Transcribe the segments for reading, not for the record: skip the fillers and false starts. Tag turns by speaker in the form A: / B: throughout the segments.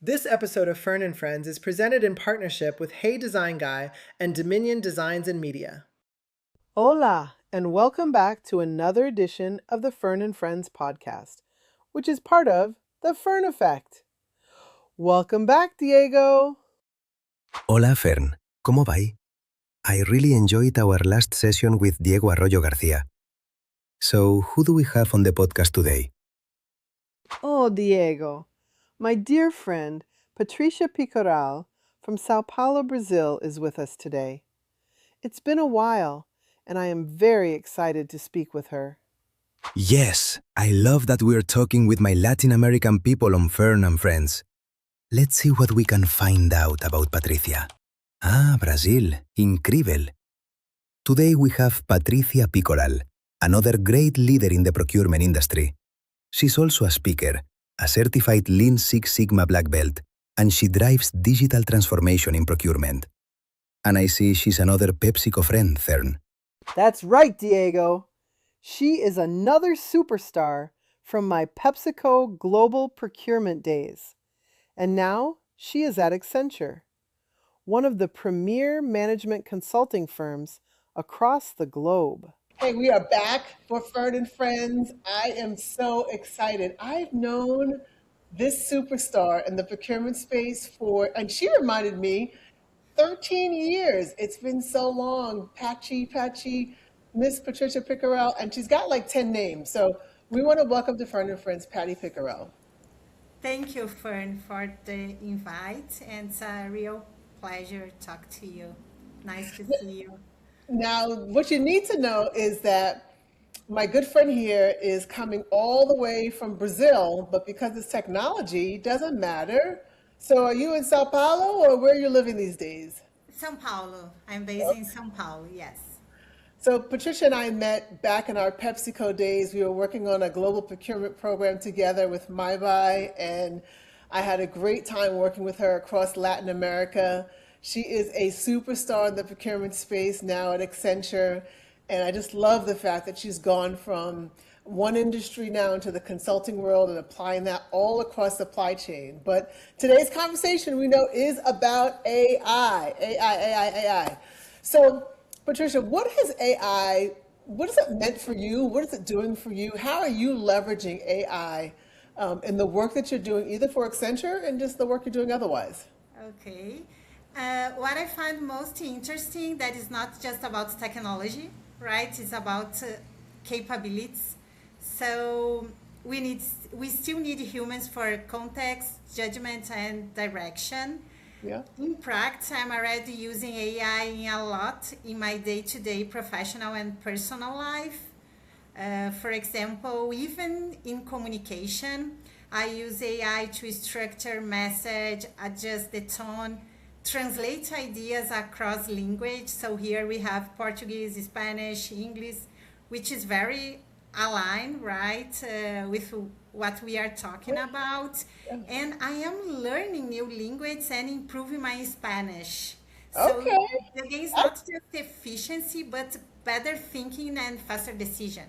A: This episode of Fern and Friends is presented in partnership with Hey Design Guy and Dominion Designs and Media. Hola, and welcome back to another edition of the Fern and Friends podcast, which is part of the Fern Effect. Welcome back, Diego.
B: Hola, Fern. ¿Cómo va? I really enjoyed our last session with Diego Arroyo García. So, who do we have on the podcast today?
A: Oh, Diego. My dear friend, Patricia Picoral from Sao Paulo, Brazil, is with us today. It's been a while, and I am very excited to speak with her.
B: Yes, I love that we're talking with my Latin American people on Fern and Friends. Let's see what we can find out about Patricia. Ah, Brazil. Incrível. Today we have Patricia Picoral, another great leader in the procurement industry. She's also a speaker, a certified Lean Six Sigma Black Belt, and she drives digital transformation in procurement. And I see she's another PepsiCo friend, Fern.
A: That's right, Diego. She is another superstar from my PepsiCo Global Procurement days. And now she is at Accenture, one of the premier management consulting firms across the globe.
C: Hey, we are back for Fern and Friends. I am so excited. I've known this superstar in the procurement space and she reminded me, 13 years. It's been so long. Miss Patricia Picoral, and she's got like 10 names. So we want to welcome to Fern and Friends, Patty Picoral.
D: Thank you, Fern, for the invite, and it's a real pleasure to talk to you. Nice to see you.
C: Now, what you need to know is that my good friend here is coming all the way from Brazil, but because it's technology, it doesn't matter. So are you in Sao Paulo or where are you living these days?
D: São Paulo. I'm based in São Paulo, yes.
C: So Patricia and I met back in our PepsiCo days. We were working on a global procurement program together with MyBuy, and I had a great time working with her across Latin America. She is a superstar in the procurement space now at Accenture, and I just love the fact that she's gone from one industry now into the consulting world and applying that all across supply chain. But today's conversation, we know, is about AI. So Patricia, what has AI, what has it meant for you? What is it doing for you? How are you leveraging AI in the work that you're doing, either for Accenture and just the work you're doing otherwise?
D: Okay. What I find most interesting that is not just about technology, right? It's about capabilities. So we still need humans for context, judgment, and direction.
C: Yeah.
D: In practice, I'm already using AI a lot in my day-to-day professional and personal life. For example, even in communication, I use AI to structure message, adjust the tone, translate ideas across language. So here we have Portuguese, Spanish, English, which is very aligned, right, with what we are talking about. And I am learning new language and improving my Spanish. So
C: Okay.
D: again, it's not just efficiency, but better thinking and faster decision.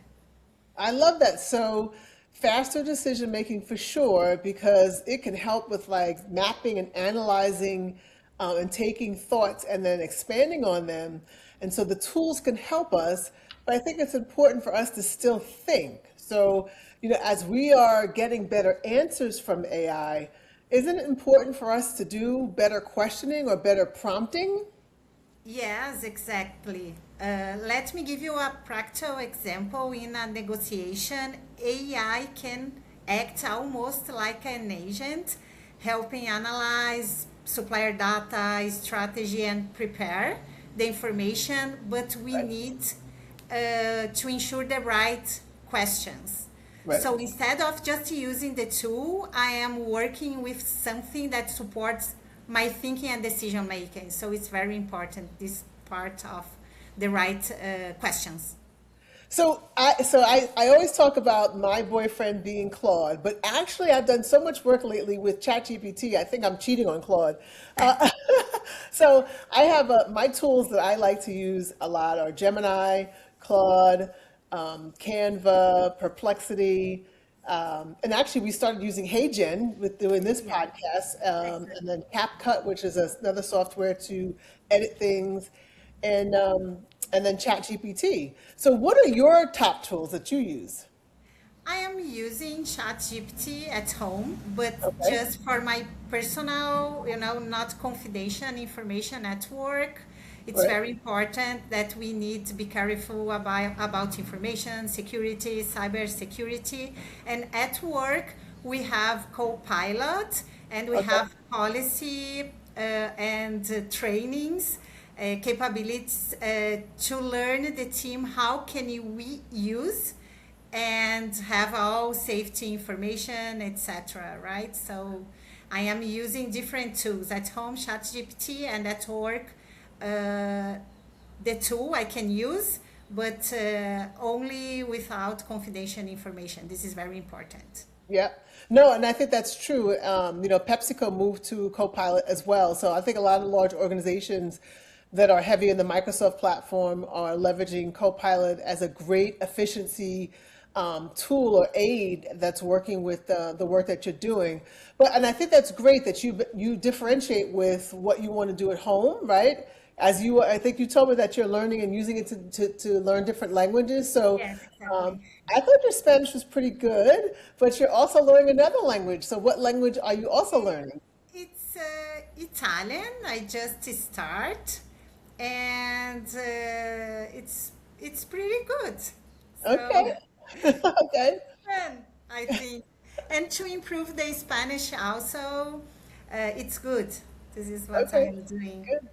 C: I love that. So faster decision making for sure, because it can help with like mapping and analyzing and taking thoughts and then expanding on them. And so the tools can help us, but I think it's important for us to still think. So, as we are getting better answers from AI, isn't it important for us to do better questioning or better prompting?
D: Yes, exactly. Let me give you a practical example. In a negotiation, AI can act almost like an agent, helping analyze supplier data, strategy, and prepare the information, but we
C: Right.
D: need to ensure the right questions.
C: Right.
D: So instead of just using the tool, I am working with something that supports my thinking and decision making. So it's very important, this part of the right questions.
C: So I always talk about my boyfriend being Claude, but actually I've done so much work lately with ChatGPT. I think I'm cheating on Claude. Uh, so I have my tools that I like to use a lot are Gemini, Claude, Canva, Perplexity, And actually, we started using HeyGen with doing this
D: Yeah,
C: podcast, and
D: excellent.
C: then CapCut, which is another software to edit things, and um, and then ChatGPT. So, what are your top tools that you use?
D: I am using ChatGPT at home, but
C: Okay,
D: just for my personal, not confidential information at work. It's
C: right.
D: very important that we need to be careful about information security, cyber security. And at work, we have Copilot and we
C: Okay,
D: have policy and trainings capabilities to learn the team how can we use and have all safety information, etc. Right? So I am using different tools at home, ChatGPT, and at work, uh, the tool I can use, but only without confidential information. This is very important.
C: yeah. No, and I think that's true. PepsiCo moved to Copilot as well. So I think a lot of large organizations that are heavy in the Microsoft platform are leveraging Copilot as a great efficiency tool or aid that's working with the work that you're doing. And I think that's great that you differentiate with what you want to do at home, right? I think you told me that you're learning and using it to learn different languages. So
D: Yes,
C: um,
D: exactly.
C: I thought your Spanish was pretty good, but you're also learning another language. So what language are you also learning?
D: It's Italian. I just start, and it's pretty good. So
C: Okay. Okay.
D: fun, I think, and to improve the Spanish also, it's good. This is what
C: Okay.
D: I'm doing.
C: Good.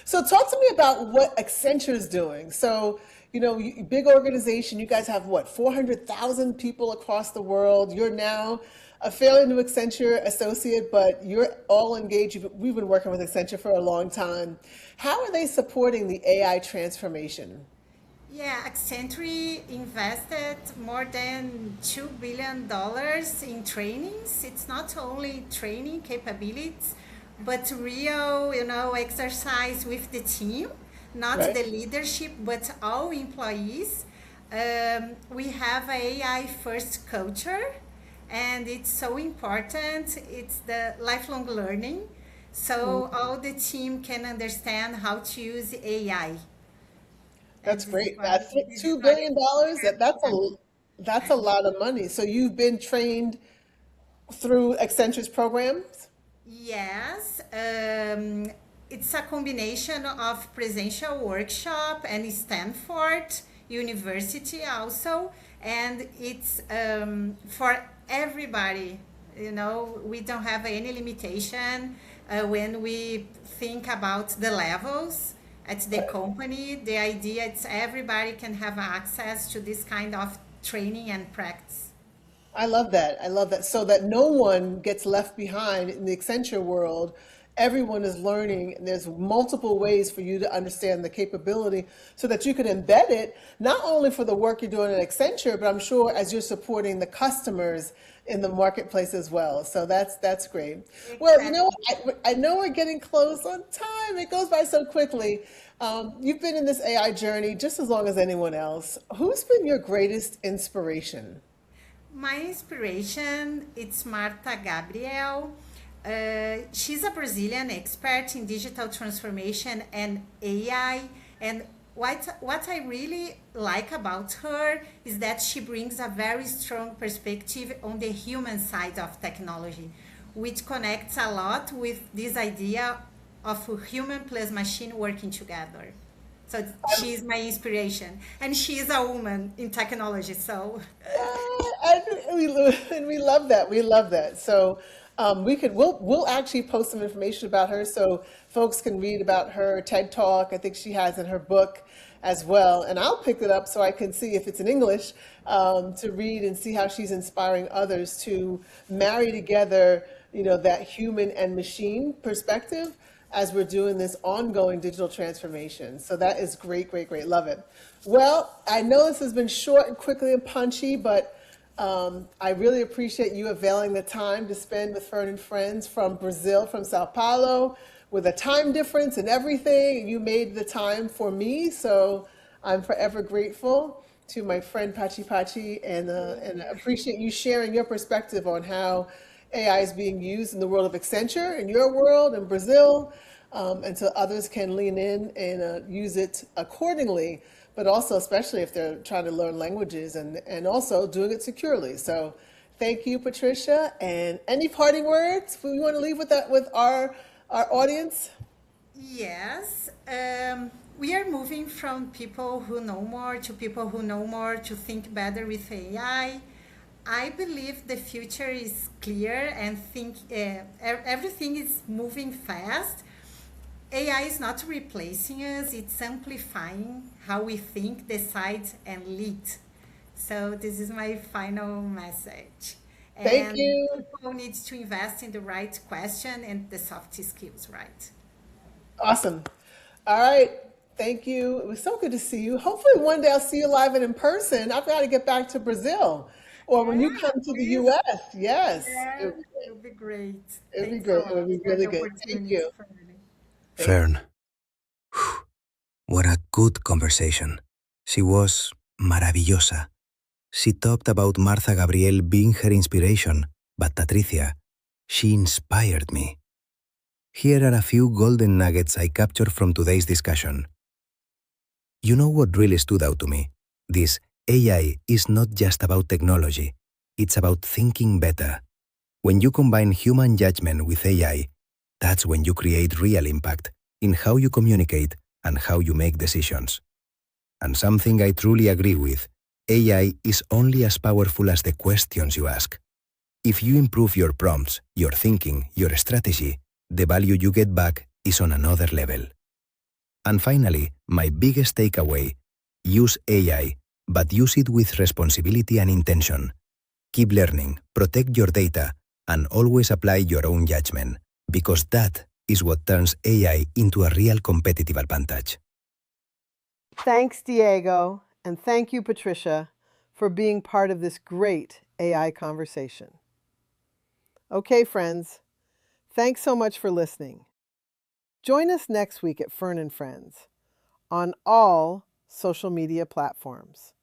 C: So talk to me about what Accenture is doing. So, big organization, you guys have what, 400,000 people across the world. You're now a fairly new Accenture associate, but you're all engaged. We've been working with Accenture for a long time. How are they supporting the AI transformation?
D: Yeah, Accenture invested more than $2 billion in trainings. It's not only training capabilities, but real, exercise with the team, not
C: Right?
D: the leadership, but all employees. We have a AI first culture, and it's so important. It's the lifelong learning, so all the team can understand how to use AI. And
C: That's
D: this is
C: great.
D: what
C: That's
D: this is what
C: $2 billion.
D: yeah.
C: That's a lot of money. So you've been trained through Accenture's programs?
D: Yes, it's a combination of presential workshop and Stanford University also, and it's for everybody. We don't have any limitation when we think about the levels at the company. The idea is everybody can have access to this kind of training and practice.
C: I love that. I love that. So that no one gets left behind in the Accenture world. Everyone is learning, and there's multiple ways for you to understand the capability so that you can embed it, not only for the work you're doing at Accenture, but I'm sure as you're supporting the customers in the marketplace as well. So that's great. Well,
D: Exactly.
C: I know we're getting close on time. It goes by so quickly. You've been in this AI journey just as long as anyone else. Who's been your greatest inspiration?
D: My inspiration it's Marta Gabriel. She's a Brazilian expert in digital transformation and AI. And what I really like about her is that she brings a very strong perspective on the human side of technology, which connects a lot with this idea of human plus machine working together. So she's my inspiration, and she is a woman in technology. So
C: And we love that. We love that. So we'll actually post some information about her so folks can read about her TED Talk. I think she has in her book as well. And I'll pick it up so I can see if it's in English to read and see how she's inspiring others to marry together, that human and machine perspective as we're doing this ongoing digital transformation. So that is great, great, great. Love it. Well, I know this has been short and quickly and punchy, but I really appreciate you availing the time to spend with Fern and Friends from Brazil, from Sao Paulo, with a time difference and everything. You made the time for me, so I'm forever grateful. to my friend Pachi, and I appreciate you sharing your perspective on how AI is being used in the world of Accenture, in your world, in Brazil, and so others can lean in and use it accordingly, but also especially if they're trying to learn languages and also doing it securely. So thank you, Patricia. And any parting words we want to leave with that with our audience?
D: Yes, we are moving from people who know more to people who know more to think better with AI. I believe the future is clear and think everything is moving fast. AI is not replacing us, it's amplifying how we think, decide, and lead. So, this is my final message.
C: Thank
D: And
C: you.
D: people need to invest in the right question and the soft skills, right?
C: Awesome. All right. Thank you. It was so good to see you. Hopefully, one day I'll see you live and in person. I've got to get back to Brazil or when
D: Yeah,
C: you come to the
D: please.
C: US. Yes.
D: Yeah, it'll be great.
C: It'd be
D: Thanks a
C: great. It
D: lot
C: would be
D: for
C: really
D: the
C: good. Thank
D: opportunity,
C: you.
D: Fern.
C: Thank you.
B: Fern, what a good conversation. She was maravillosa. She talked about Martha Gabriel being her inspiration, but Patricia, she inspired me. Here are a few golden nuggets I captured from today's discussion. You know what really stood out to me? This AI is not just about technology, it's about thinking better. When you combine human judgment with AI, that's when you create real impact in how you communicate and how you make decisions. And something I truly agree with, AI is only as powerful as the questions you ask. If you improve your prompts, your thinking, your strategy, the value you get back is on another level. And finally, my biggest takeaway, use AI, but use it with responsibility and intention. Keep learning, protect your data, and always apply your own judgment, because that is what turns AI into a real competitive advantage.
A: Thanks, Diego, and thank you, Patricia, for being part of this great AI conversation. Okay, friends, thanks so much for listening. Join us next week at Fern and Friends on all social media platforms.